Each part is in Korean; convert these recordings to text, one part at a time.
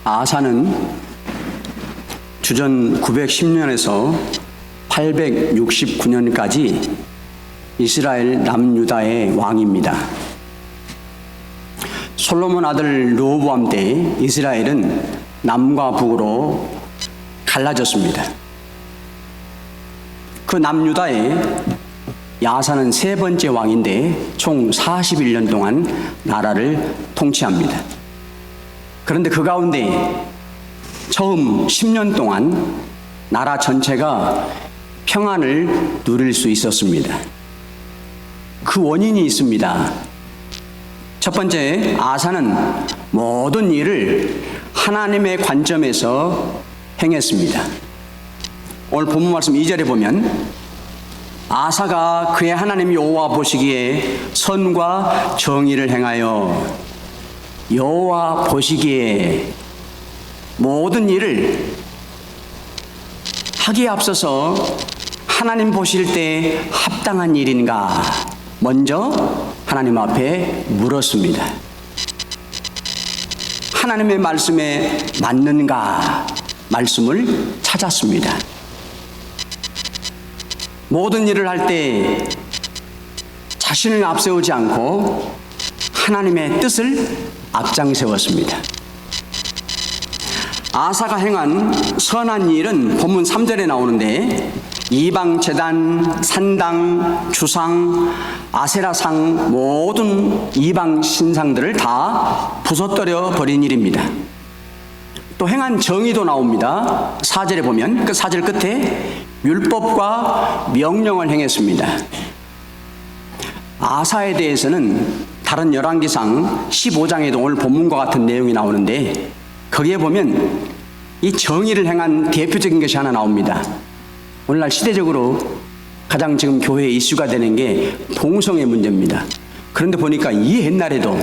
아사는 주전 910년에서 869년까지 이스라엘 남유다의 왕입니다. 솔로몬 아들 르호보암 때 이스라엘은 남과 북으로 갈라졌습니다. 그 남유다의 야사는 세 번째 왕인데 총 41년 동안 나라를 통치합니다. 그런데 그 가운데 처음 10년 동안 나라 전체가 평안을 누릴 수 있었습니다. 그 원인이 있습니다. 첫 번째, 아사는 모든 일을 하나님의 관점에서 행했습니다. 오늘 본문 말씀 2절에 보면 아사가 그의 하나님 여호와 보시기에 선과 정의를 행하여, 여호와 보시기에 모든 일을 하기에 앞서서 하나님 보실 때 합당한 일인가 먼저 하나님 앞에 물었습니다. 하나님의 말씀에 맞는가 말씀을 찾았습니다. 모든 일을 할 때 자신을 앞세우지 않고 하나님의 뜻을 앞장세웠습니다. 아사가 행한 선한 일은 본문 3절에 나오는데 이방 제단, 산당, 주상, 아세라상 모든 이방 신상들을 다 부숴뜨려 버린 일입니다. 또 행한 정의도 나옵니다. 4절에 보면 그 4절 끝에 율법과 명령을 행했습니다. 아사에 대해서는 다른 열왕기상 15장에도 오늘 본문과 같은 내용이 나오는데 거기에 보면 이 정의를 행한 대표적인 것이 하나 나옵니다. 오늘날 시대적으로 가장 지금 교회에 이슈가 되는 게 동성애 문제입니다. 그런데 보니까 이 옛날에도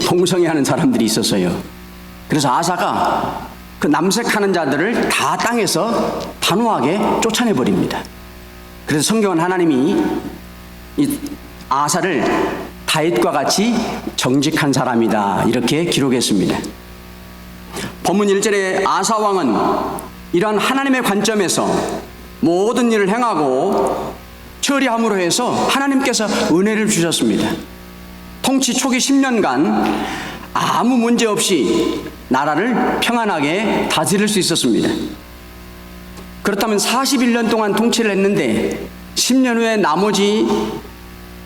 동성애하는 사람들이 있었어요. 그래서 아사가 그 남색하는 자들을 다 땅에서 단호하게 쫓아내버립니다. 그래서 성경은 하나님이 이 아사를 다윗과 같이 정직한 사람이다 이렇게 기록했습니다. 본문 1절에 아사 왕은 이러한 하나님의 관점에서 모든 일을 행하고 처리함으로 해서 하나님께서 은혜를 주셨습니다. 통치 초기 10년간 아무 문제 없이 나라를 평안하게 다스릴 수 있었습니다. 그렇다면 41년 동안 통치를 했는데 10년 후에 나머지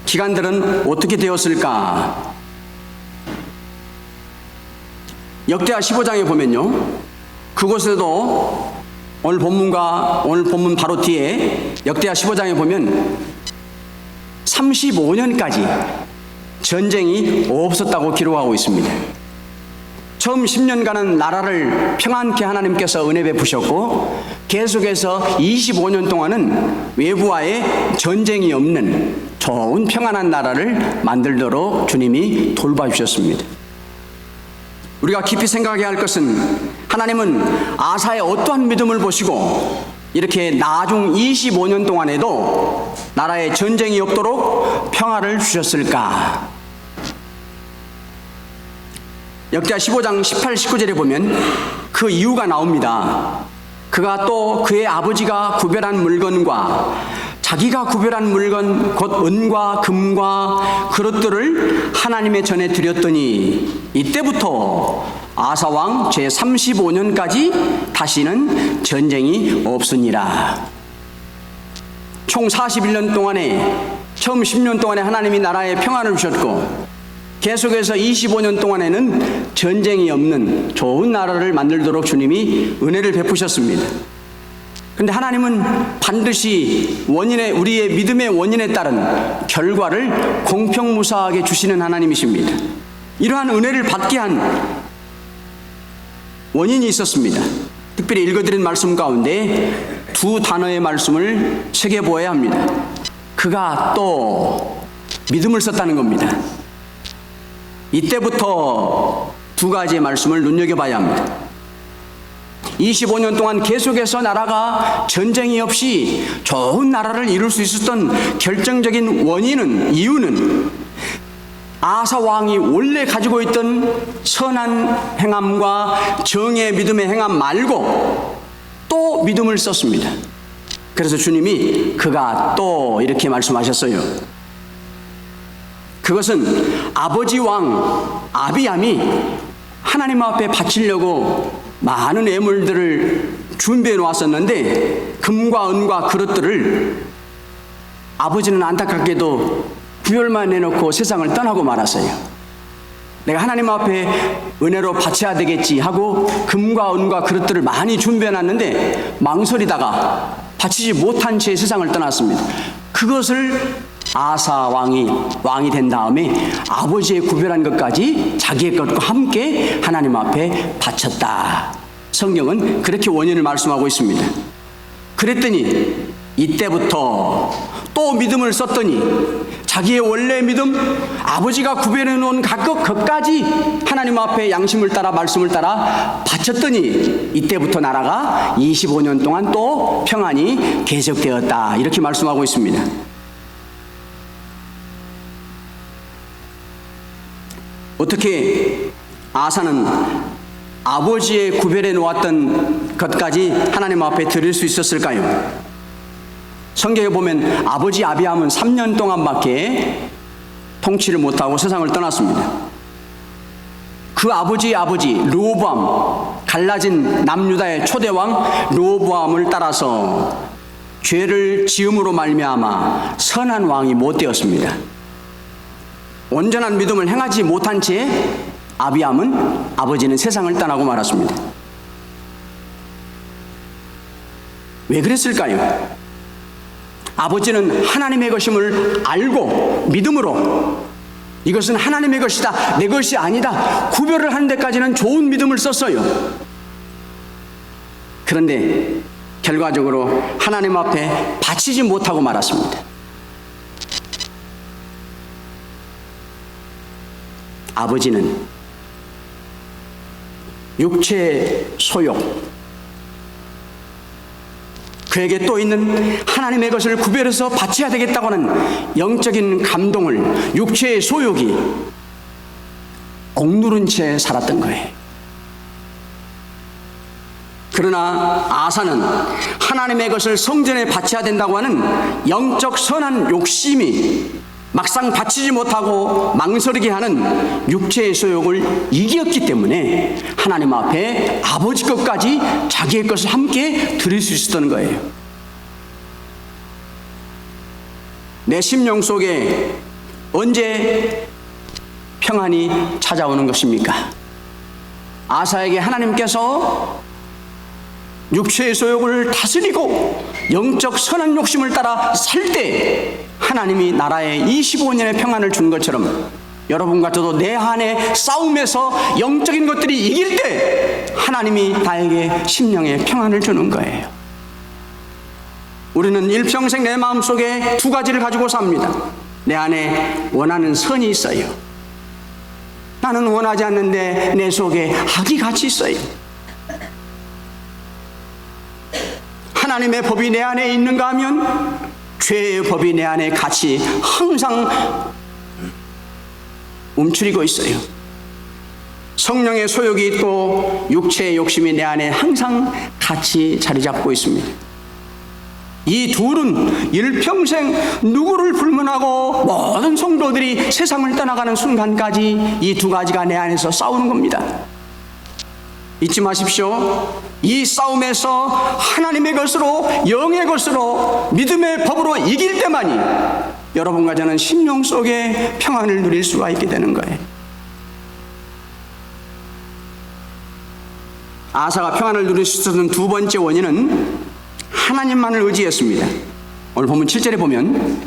기간들은 어떻게 되었을까? 역대하 15장에 보면요, 그곳에도 오늘 본문 바로 뒤에 역대하 15장에 보면 35년까지 전쟁이 없었다고 기록하고 있습니다. 처음 10년간은 나라를 평안케 하나님께서 은혜 베푸셨고 계속해서 25년 동안은 외부와의 전쟁이 없는 좋은 평안한 나라를 만들도록 주님이 돌봐주셨습니다. 우리가 깊이 생각해야 할 것은 하나님은 아사의 어떠한 믿음을 보시고 이렇게 나중 25년 동안에도 나라에 전쟁이 없도록 평화를 주셨을까? 역대하 15장 18, 19절에 보면 그 이유가 나옵니다. 그가 또 그의 아버지가 구별한 물건과 자기가 구별한 물건 곧 은과 금과 그릇들을 하나님의 전에 드렸더니 이때부터 아사왕 제35년까지 다시는 전쟁이 없으니라. 총 41년 동안에 처음 10년 동안에 하나님이 나라에 평안을 주셨고 계속해서 25년 동안에는 전쟁이 없는 좋은 나라를 만들도록 주님이 은혜를 베푸셨습니다. 그런데 하나님은 반드시 우리의 믿음의 원인에 따른 결과를 공평무사하게 주시는 하나님이십니다. 이러한 은혜를 받게 한 원인이 있었습니다. 특별히 읽어드린 말씀 가운데 두 단어의 말씀을 새겨보아야 합니다. 그가 또 믿음을 썼다는 겁니다. 이때부터 두 가지의 말씀을 눈여겨봐야 합니다. 25년 동안 계속해서 나라가 전쟁이 없이 좋은 나라를 이룰 수 있었던 결정적인 이유는 아사 왕이 원래 가지고 있던 선한 행함과 정의 믿음의 행함 말고 또 믿음을 썼습니다. 그래서 주님이 그가 또 이렇게 말씀하셨어요. 그것은 아버지 왕 아비암이 하나님 앞에 바치려고 많은 예물들을 준비해 놓았었는데 금과 은과 그릇들을 아버지는 안타깝게도 구별만 해놓고 세상을 떠나고 말았어요. 내가 하나님 앞에 은혜로 바쳐야 되겠지 하고 금과 은과 그릇들을 많이 준비해 놨는데 망설이다가 바치지 못한 채 세상을 떠났습니다. 그것을 아사 왕이 된 다음에 아버지의 구별한 것까지 자기의 것과 함께 하나님 앞에 바쳤다. 성경은 그렇게 원인을 말씀하고 있습니다. 그랬더니 이때부터 또 믿음을 썼더니 자기의 원래 믿음, 아버지가 구별해 놓은 각각 것까지 하나님 앞에 양심을 따라 말씀을 따라 바쳤더니 이때부터 나라가 25년 동안 또 평안이 계속되었다. 이렇게 말씀하고 있습니다. 어떻게 아사는 아버지의 구별해 놓았던 것까지 하나님 앞에 드릴 수 있었을까요? 성경에 보면 아버지 아비암은 3년 동안밖에 통치를 못하고 세상을 떠났습니다. 그 아버지 르호보암, 갈라진 남유다의 초대왕 르호보암을 따라서 죄를 지음으로 말미암아 선한 왕이 못 되었습니다. 온전한 믿음을 행하지 못한 채 아버지는 세상을 떠나고 말았습니다. 왜 그랬을까요? 아버지는 하나님의 것임을 알고 믿음으로 이것은 하나님의 것이다, 내 것이 아니다 구별을 하는 데까지는 좋은 믿음을 썼어요. 그런데 결과적으로 하나님 앞에 바치지 못하고 말았습니다. 아버지는 육체의 소욕, 그에게 또 있는 하나님의 것을 구별해서 바쳐야 되겠다고 하는 영적인 감동을 육체의 소욕이 억누른 채 살았던 거예요. 그러나 아사는 하나님의 것을 성전에 바쳐야 된다고 하는 영적 선한 욕심이 막상 바치지 못하고 망설이게 하는 육체의 소욕을 이겼기 때문에 하나님 앞에 아버지 것까지 자기의 것을 함께 드릴 수 있었던 거예요. 내 심령 속에 언제 평안이 찾아오는 것입니까? 아사에게 하나님께서 육체의 소욕을 다스리고 영적 선한 욕심을 따라 살 때 하나님이 나라에 25년의 평안을 준 것처럼 여러분과 저도 내 안에 싸움에서 영적인 것들이 이길 때 하나님이 나에게 심령의 평안을 주는 거예요. 우리는 일평생 내 마음속에 두 가지를 가지고 삽니다. 내 안에 원하는 선이 있어요. 나는 원하지 않는데 내 속에 악이 같이 있어요. 하나님의 법이 내 안에 있는가 하면 죄의 법이 내 안에 같이 항상 움츠리고 있어요. 성령의 소욕이 있고 육체의 욕심이 내 안에 항상 같이 자리 잡고 있습니다. 이 둘은 일평생 누구를 불문하고 모든 성도들이 세상을 떠나가는 순간까지 이 두 가지가 내 안에서 싸우는 겁니다. 잊지 마십시오. 이 싸움에서 하나님의 것으로 영의 것으로 믿음의 법으로 이길 때만이 여러분과 저는 심령 속에 평안을 누릴 수가 있게 되는 거예요. 아사가 평안을 누릴 수 있었던 두 번째 원인은 하나님만을 의지했습니다. 오늘 본문 7절에 보면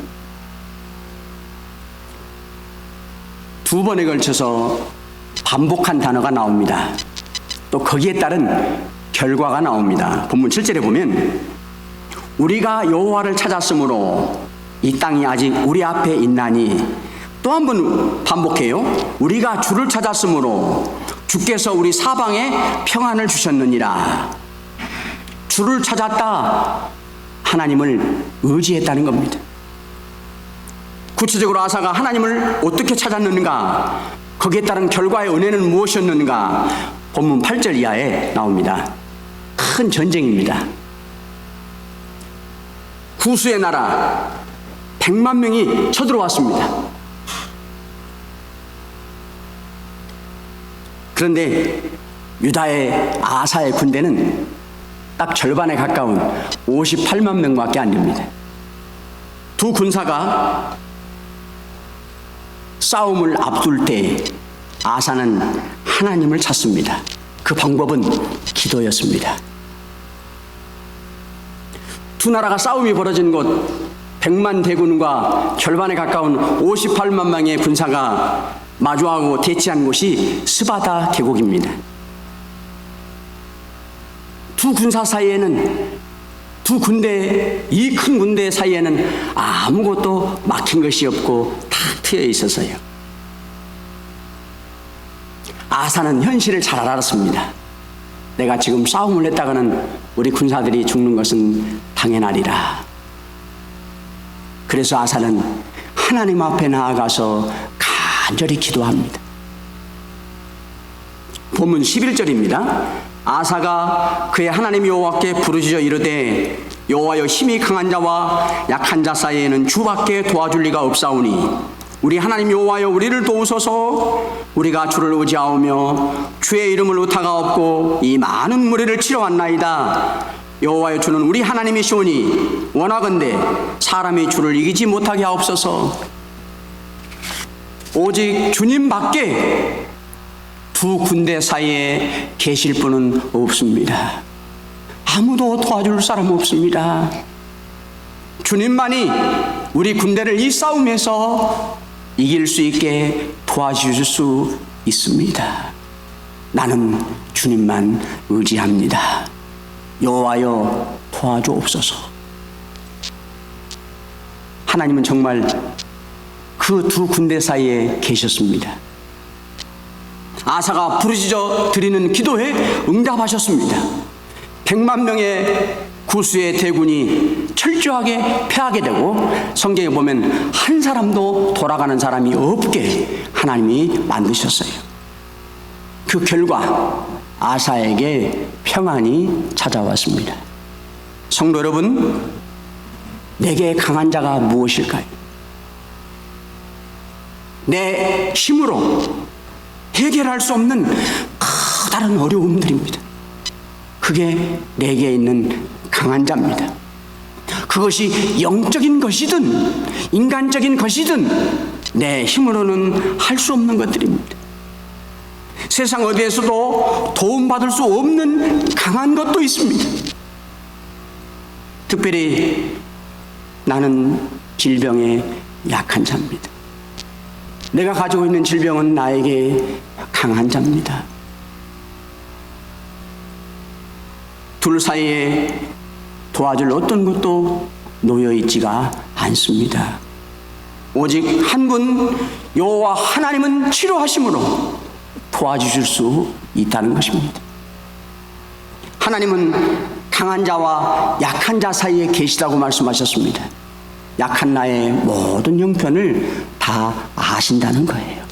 두 번에 걸쳐서 반복한 단어가 나옵니다. 또 거기에 따른 결과가 나옵니다. 본문 7절에 보면 우리가 여호와를 찾았으므로 이 땅이 아직 우리 앞에 있나니, 또 한 번 반복해요. 우리가 주를 찾았으므로 주께서 우리 사방에 평안을 주셨느니라. 주를 찾았다, 하나님을 의지했다는 겁니다. 구체적으로 아사가 하나님을 어떻게 찾았는가, 거기에 따른 결과의 은혜는 무엇이었는가, 본문 8절 이하에 나옵니다. 큰 전쟁입니다. 구수의 나라 100만 명이 쳐들어왔습니다. 그런데 유다의 아사의 군대는 딱 절반에 가까운 58만 명밖에 안 됩니다. 두 군사가 싸움을 앞둘 때 아사는 하나님을 찾습니다. 그 방법은 기도였습니다. 두 나라가 싸움이 벌어진 곳 100만 대군과 절반에 가까운 58만 명의 군사가 마주하고 대치한 곳이 스바다 계곡입니다. 두 군사 사이에는, 두 군대, 이 큰 군대 사이에는 아무것도 막힌 것이 없고 다 트여 있어서요. 아사는 현실을 잘 알았습니다. 내가 지금 싸움을 했다가는 우리 군사들이 죽는 것은 당연하리라. 그래서 아사는 하나님 앞에 나아가서 간절히 기도합니다. 본문 11절입니다. 아사가 그의 하나님 여호와께 부르짖어 이르되 여호와여, 힘이 강한 자와 약한 자 사이에는 주밖에 도와줄 리가 없사오니 우리 하나님 여호와여, 우리를 도우소서. 우리가 주를 의지하오며 주의 이름을 의타가 없고 이 많은 무리를 치러 왔나이다. 여호와여, 주는 우리 하나님이시오니 원하건대 사람이 주를 이기지 못하게 하옵소서. 오직 주님밖에 두 군대 사이에 계실 분은 없습니다. 아무도 도와줄 사람 없습니다. 주님만이 우리 군대를 이 싸움에서 이길 수 있게 도와주실 수 있습니다. 나는 주님만 의지합니다. 여호와여, 도와주옵소서. 하나님은 정말 그 두 군대 사이에 계셨습니다. 아사가 부르짖어 드리는 기도에 응답하셨습니다. 100만 명의 구수의 대군이 철저하게 패하게 되고, 성경에 보면 한 사람도 돌아가는 사람이 없게 하나님이 만드셨어요. 그 결과 아사에게 평안이 찾아왔습니다. 성도 여러분, 내게 강한 자가 무엇일까요? 내 힘으로 해결할 수 없는 커다란 어려움들입니다. 그게 내게 있는 강한 자입니다. 그것이 영적인 것이든 인간적인 것이든 내 힘으로는 할 수 없는 것들입니다. 세상 어디에서도 도움받을 수 없는 강한 것도 있습니다. 특별히 나는 질병에 약한 자입니다. 내가 가지고 있는 질병은 나에게 강한 자입니다. 둘 사이에 도와줄 어떤 것도 놓여있지가 않습니다. 오직 한 분 여호와 하나님은 치료하심으로 도와주실 수 있다는 것입니다. 하나님은 강한 자와 약한 자 사이에 계시다고 말씀하셨습니다. 약한 나의 모든 형편을 다 아신다는 거예요.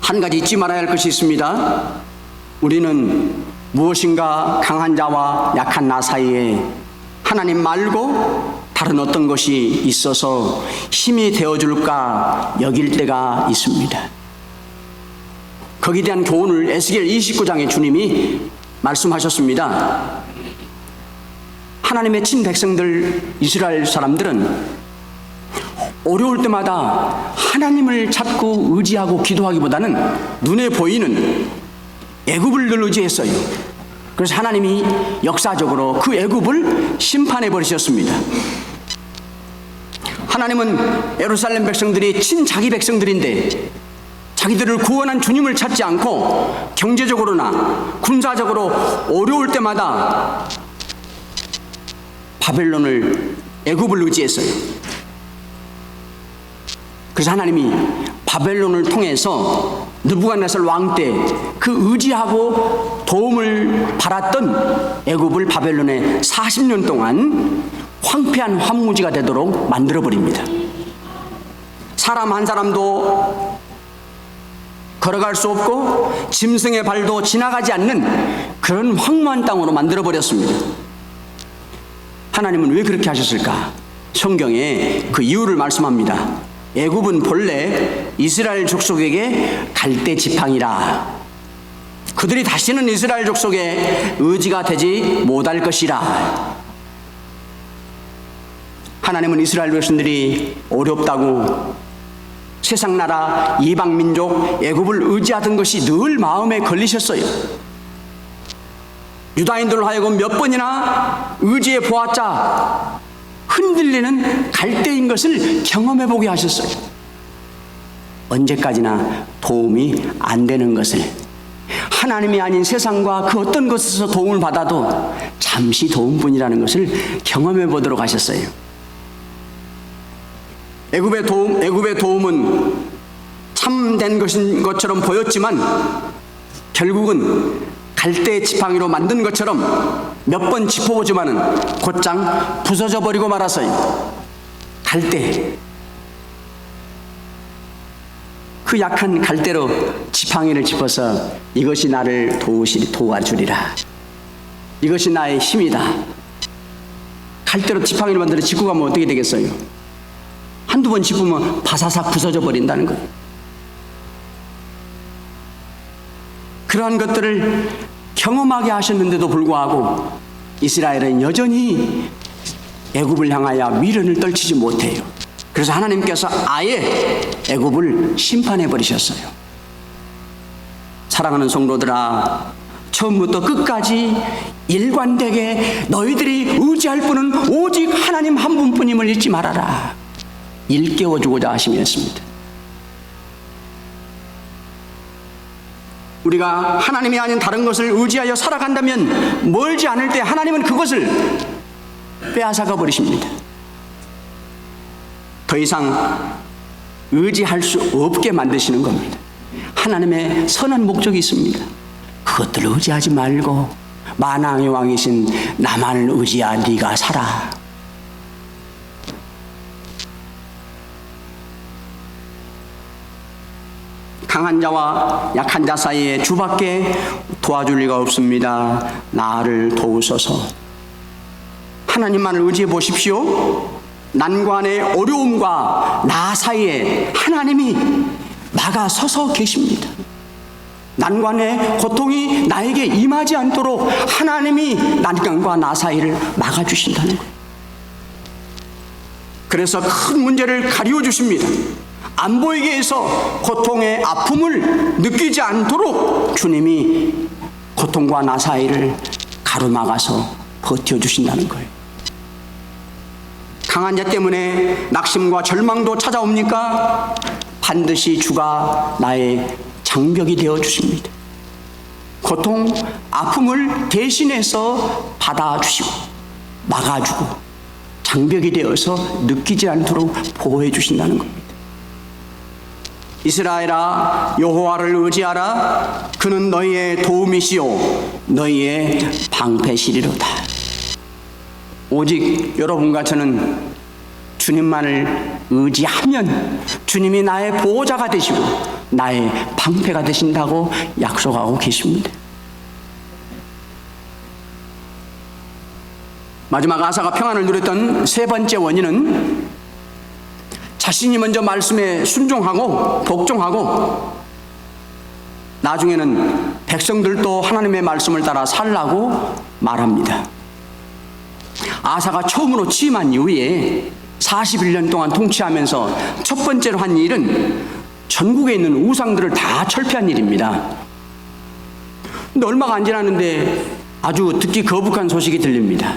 한 가지 잊지 말아야 할 것이 있습니다. 우리는 무엇인가 강한 자와 약한 나 사이에 하나님 말고 다른 어떤 것이 있어서 힘이 되어줄까 여길 때가 있습니다. 거기에 대한 교훈을 에스겔 29장에 주님이 말씀하셨습니다. 하나님의 친백성들 이스라엘 사람들은 어려울 때마다 하나님을 찾고 의지하고 기도하기보다는 눈에 보이는 애굽을 늘 의지했어요. 그래서 하나님이 역사적으로 그 애굽을 심판해 버리셨습니다. 하나님은 예루살렘 백성들이 친자기 백성들인데 자기들을 구원한 주님을 찾지 않고 경제적으로나 군사적으로 어려울 때마다 바벨론을, 애굽을 의지했어요. 그래서 하나님이 바벨론을 통해서 느부갓네살 왕 때 그 의지하고 도움을 받았던 애굽을 바벨론에 40년 동안 황폐한 황무지가 되도록 만들어버립니다. 사람 한 사람도 걸어갈 수 없고 짐승의 발도 지나가지 않는 그런 황무한 땅으로 만들어버렸습니다. 하나님은 왜 그렇게 하셨을까? 성경에 그 이유를 말씀합니다. 애굽은 본래 이스라엘 족속에게 갈대 지팡이라. 그들이 다시는 이스라엘 족속의 의지가 되지 못할 것이라. 하나님은 이스라엘 백성들이 어렵다고 세상 나라 이방 민족 애굽을 의지하던 것이 늘 마음에 걸리셨어요. 유다인들로 하여금 몇 번이나 의지해 보았자 흔들리는 갈대인 것을 경험해 보게 하셨어요. 언제까지나 도움이 안 되는 것을, 하나님이 아닌 세상과 그 어떤 것에서 도움을 받아도 잠시 도움뿐이라는 것을 경험해 보도록 하셨어요. 애굽의 도움은 참된 것인 것처럼 보였지만 결국은 갈대 지팡이로 만든 것처럼 몇 번 짚어보지만은 곧장 부서져 버리고 말았어요. 갈대, 그 약한 갈대로 지팡이를 짚어서 이것이 나를 도와주리라. 이것이 나의 힘이다. 갈대로 지팡이를 만들어 짚고 가면 어떻게 되겠어요? 한두 번 짚으면 바사삭 부서져 버린다는 거예요. 그러한 것들을 경험하게 하셨는데도 불구하고 이스라엘은 여전히 애굽을 향하여 미련을 떨치지 못해요. 그래서 하나님께서 아예 애굽을 심판해 버리셨어요. 사랑하는 성도들아, 처음부터 끝까지 일관되게 너희들이 의지할 분은 오직 하나님 한 분뿐임을 잊지 말아라. 일깨워주고자 하심이었습니다. 우리가 하나님이 아닌 다른 것을 의지하여 살아간다면 멀지 않을 때 하나님은 그것을 빼앗아가 버리십니다. 더 이상 의지할 수 없게 만드시는 겁니다. 하나님의 선한 목적이 있습니다. 그것들을 의지하지 말고 만왕의 왕이신 나만을 의지하 네가 살아. 강한 자와 약한 자 사이에 주밖에 도와줄 리가 없습니다. 나를 도우소서. 하나님만을 의지해 보십시오. 난관의 어려움과 나 사이에 하나님이 막아서서 계십니다. 난관의 고통이 나에게 임하지 않도록 하나님이 난관과 나 사이를 막아주신다는 거예요. 그래서 큰 문제를 가리워 주십니다. 안 보이게 해서 고통의 아픔을 느끼지 않도록 주님이 고통과 나 사이를 가로막아서 버텨주신다는 거예요. 강한 자 때문에 낙심과 절망도 찾아옵니까? 반드시 주가 나의 장벽이 되어 주십니다. 고통, 아픔을 대신해서 받아주시고 막아주고 장벽이 되어서 느끼지 않도록 보호해 주신다는 겁니다. 이스라엘아, 여호와를 의지하라. 그는 너희의 도움이시요 너희의 방패시리로다. 오직 여러분과 저는 주님만을 의지하면 주님이 나의 보호자가 되시고 나의 방패가 되신다고 약속하고 계십니다. 마지막 아사가 평안을 누렸던 세 번째 원인은 자신이 먼저 말씀에 순종하고 복종하고 나중에는 백성들도 하나님의 말씀을 따라 살라고 말합니다. 아사가 처음으로 취임한 이후에 41년 동안 통치하면서 첫 번째로 한 일은 전국에 있는 우상들을 다 철폐한 일입니다. 근데 얼마가 안 지났는데 아주 듣기 거북한 소식이 들립니다.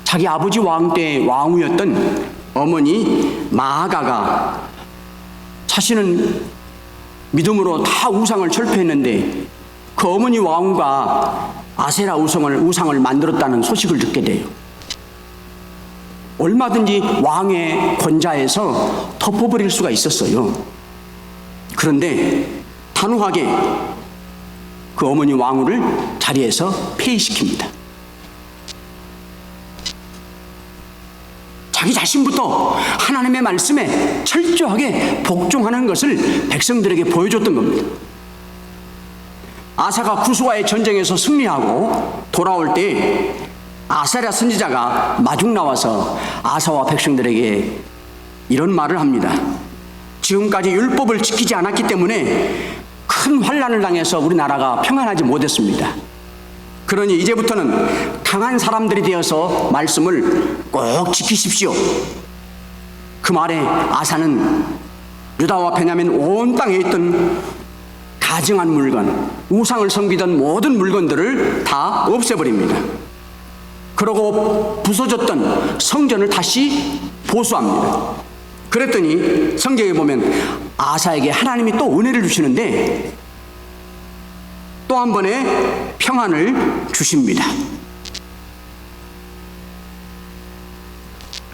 자기 아버지 왕 때 왕후였던 어머니 마아가가 자신은 믿음으로 다 우상을 철폐했는데 그 어머니 왕후가 아세라 우상을 만들었다는 소식을 듣게 돼요. 얼마든지 왕의 권좌에서 덮어버릴 수가 있었어요. 그런데 단호하게 그 어머니 왕후를 자리에서 폐위시킵니다. 자기 자신부터 하나님의 말씀에 철저하게 복종하는 것을 백성들에게 보여줬던 겁니다. 아사가 구스와의 전쟁에서 승리하고 돌아올 때 아사랴 선지자가 마중 나와서 아사와 백성들에게 이런 말을 합니다. 지금까지 율법을 지키지 않았기 때문에 큰 환난을 당해서 우리나라가 평안하지 못했습니다. 그러니 이제부터는 강한 사람들이 되어서 말씀을 꼭 지키십시오. 그 말에 아사는 유다와 베냐민 온 땅에 있던 가증한 물건, 우상을 섬기던 모든 물건들을 다 없애버립니다. 그러고 부서졌던 성전을 다시 보수합니다. 그랬더니 성경에 보면 아사에게 하나님이 또 은혜를 주시는데 또 한 번의 평안을 주십니다.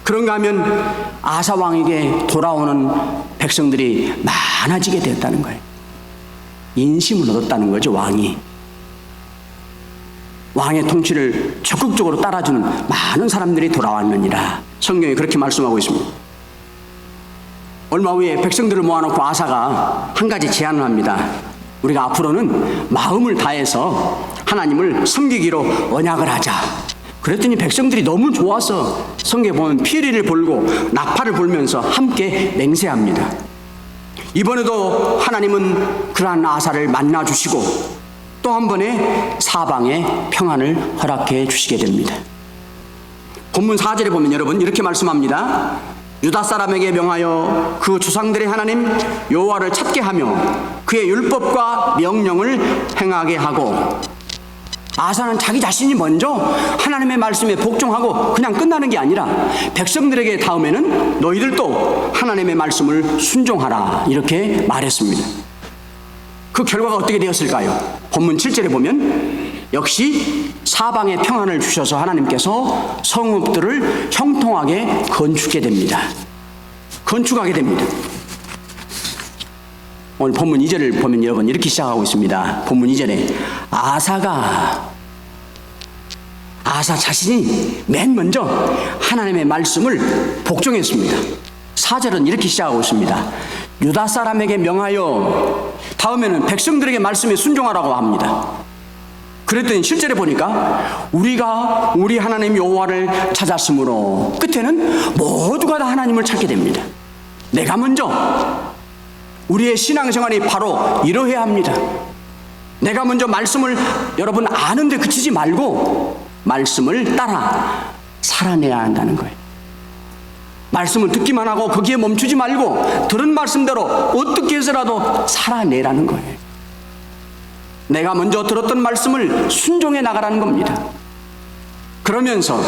그런가 하면 아사 왕에게 돌아오는 백성들이 많아지게 되었다는 거예요. 인심을 얻었다는 거죠. 왕의 통치를 적극적으로 따라주는 많은 사람들이 돌아왔느니라. 성경이 그렇게 말씀하고 있습니다. 얼마 후에 백성들을 모아놓고 아사가 한 가지 제안을 합니다. 우리가 앞으로는 마음을 다해서 하나님을 섬기기로 언약을 하자. 그랬더니 백성들이 너무 좋아서 성경에 보면 피리를 불고 나팔을 불면서 함께 맹세합니다. 이번에도 하나님은 그러한 아사를 만나주시고 또 한 번의 사방의 평안을 허락해 주시게 됩니다. 본문 4절에 보면 여러분 이렇게 말씀합니다. 유다 사람에게 명하여 그 조상들의 하나님 여호와를 찾게 하며 그의 율법과 명령을 행하게 하고. 아사는 자기 자신이 먼저 하나님의 말씀에 복종하고 그냥 끝나는 게 아니라 백성들에게 다음에는 너희들도 하나님의 말씀을 순종하라 이렇게 말했습니다. 그 결과가 어떻게 되었을까요? 본문 7절에 보면 역시 사방에 평안을 주셔서 하나님께서 성읍들을 형통하게 건축하게 됩니다. 오늘 본문 2절을 보면 여러분 이렇게 시작하고 있습니다. 본문 2절에 아사 자신이 맨 먼저 하나님의 말씀을 복종했습니다. 4절은 이렇게 시작하고 있습니다. 유다 사람에게 명하여, 다음에는 백성들에게 말씀에 순종하라고 합니다. 그랬더니 실제로 보니까 우리가 우리 하나님 여호와를 찾았으므로, 끝에는 모두가 다 하나님을 찾게 됩니다. 내가 먼저, 우리의 신앙생활이 바로 이러해야 합니다. 내가 먼저 말씀을 여러분 아는데 그치지 말고 말씀을 따라 살아내야 한다는 거예요. 말씀을 듣기만 하고 거기에 멈추지 말고 들은 말씀대로 어떻게 해서라도 살아내라는 거예요. 내가 먼저 들었던 말씀을 순종해 나가라는 겁니다. 그러면서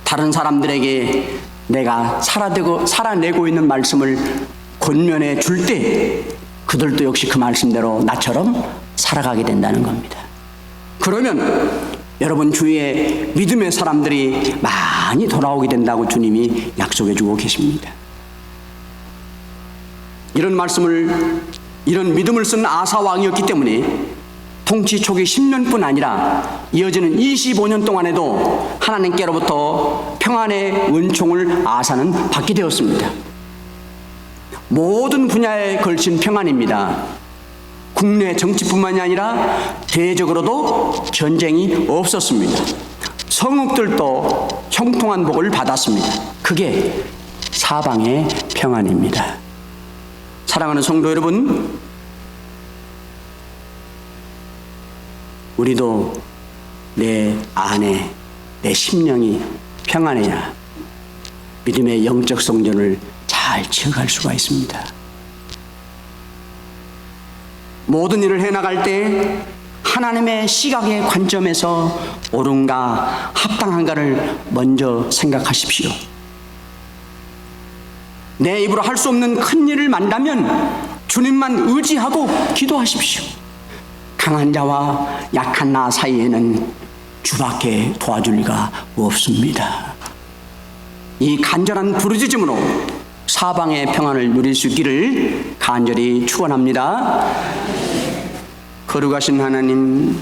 다른 사람들에게 내가 살아내고 있는 말씀을 권면해 줄 때 그들도 역시 그 말씀대로 나처럼 살아가게 된다는 겁니다. 그러면 여러분 주위에 믿음의 사람들이 많이 돌아오게 된다고 주님이 약속해 주고 계십니다. 이런 믿음을 쓴 아사 왕이었기 때문에 통치 초기 10년뿐 아니라 이어지는 25년 동안에도 하나님께로부터 평안의 은총을 아사는 받게 되었습니다. 모든 분야에 걸친 평안입니다. 국내 정치뿐만이 아니라 대외적으로도 전쟁이 없었습니다. 성읍들도 형통한 복을 받았습니다. 그게 사방의 평안입니다. 사랑하는 성도 여러분, 우리도 내 안에 내 심령이 평안해야 믿음의 영적 성전을 잘 지어갈 수가 있습니다. 모든 일을 해나갈 때 하나님의 시각의 관점에서 옳은가 합당한가를 먼저 생각하십시오. 내 입으로 할 수 없는 큰 일을 만다면 주님만 의지하고 기도하십시오. 강한 자와 약한 나 사이에는 주밖에 도와줄 리가 없습니다. 이 간절한 부르짖음으로 사방의 평안을 누릴 수 있기를 간절히 축원합니다. 거룩하신 하나님,